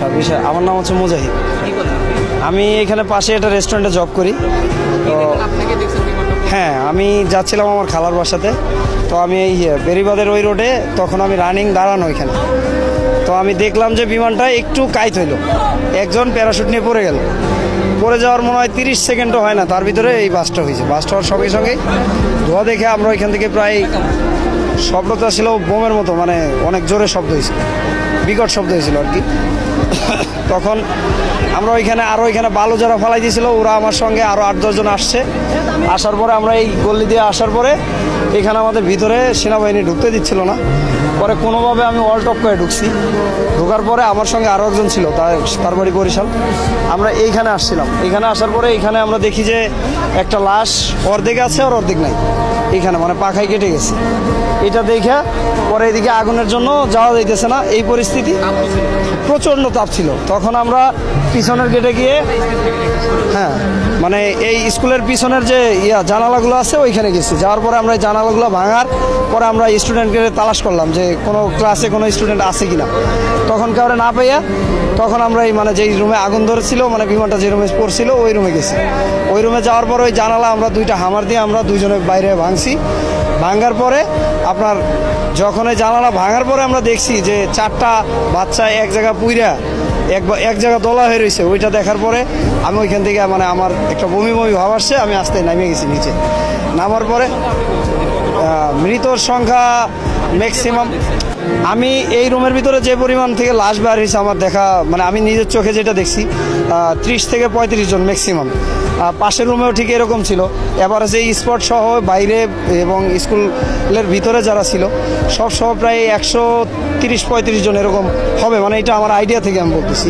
আচ্ছা, বিষয় আমার নাম হচ্ছে মুজাহিদ। কি কথা আমি এখানে পাশে একটা রেস্টুরেন্টে জব করি। তো আপনাকে দেখছেন বিমানটা হ্যাঁ, আমি যাচ্ছিলাম আমার খালার বাসাতে। তো আমি এই বেরিবাদের ওই রোডে, তখন আমি রানিং দাঁড়ানো এখানে। তো আমি দেখলাম যে বিমানটা একটু কাইত হইলো, একজন প্যারাশুট নিয়ে পড়ে গেল। পড়ে যাওয়ার মনে হয় 30 সেকেন্ডও হয় না, তার ভিতরে এই বাসটা হয়েছে। বাসটা হওয়ার সঙ্গে সঙ্গেই ধোঁয়া দেখে আমরা ওইখান থেকে প্রায়, শব্দটা ছিল বোমের মতো, মানে অনেক জোরে শব্দ হয়েছিল, বিকট শব্দ হয়েছিল আর কি। তখন আমরা ওইখানে বালু যারা ফালাই দিয়েছিল, ওরা আমার সঙ্গে আরও 8-10 জন আসছে। আসার পরে আমরা এই গল্লি দিয়ে আসার পরে এখানে আমাদের ভিতরে সেনাবাহিনী ঢুকতে দিচ্ছিল না। পরে কোনোভাবে আমি অল টপ করে ঢুকছি। ঢোকার পরে আমার সঙ্গে আরও একজন ছিল, তার বাড়ি বরিশাল। আমরা এইখানে আসছিলাম। এখানে আসার পরে এখানে আমরা দেখি যে একটা লাশ অর্ধেক আছে আর অর্ধেক নাই, এইখানে মানে পাখায় কেটে গেছে। এটা দেখে পরে এদিকে আগুনের জন্য যাওয়া যাইতেছে না, এই পরিস্থিতি। প্রচণ্ড তাপ ছিল। তখন আমরা পিছনের গেটে গিয়ে, হ্যাঁ মানে এই স্কুলের পিছনের যে জানালাগুলো আছে ওইখানে গেছি। যাওয়ার পরে আমরা এই জানালাগুলো ভাঙার পরে আমরা স্টুডেন্টকে তালাশ করলাম যে কোনো ক্লাসে কোনো স্টুডেন্ট আছে কিনা। তখন কাউরে না পাইয়া তখন আমরা এই মানে যেই রুমে আগুন ধরেছিল, মানে বিমানটা যে রুমে পড়ছিল ওই রুমে গেছি। ওই রুমে যাওয়ার পর ওই জানালা আমরা 2টা হামার দিয়ে আমরা 2 জনে বাইরে ভাঙছি। ভাঙার পরে আপনার যখন এই জানালা ভাঙার পরে আমরা দেখছি যে 4টা বাচ্চা এক জায়গা পুইরা এক জায়গা দলা হয়ে রয়েছে। ওইটা দেখার পরে আমি ওইখান থেকে মানে আমার একটা বমি ভাব আসছে, আমি আস্তে নামিয়ে গেছি নিচে। নামার পরে মৃতর সংখ্যা ম্যাক্সিমাম, আমি এই রুমের ভিতরে যে পরিমাণ থেকে লাশ বার হয়েছে আমার দেখা, মানে আমি নিজের চোখে যেটা দেখছি 30 থেকে 35 জন ম্যাক্সিমাম। পাশের রুমেও ঠিক এরকম ছিল। এবার যে স্পট সহ বাইরে এবং স্কুলের ভিতরে যারা ছিল সব প্রায় 130-35 জন এরকম হবে, মানে এটা আমার আইডিয়া থেকে আমি বলতেছি।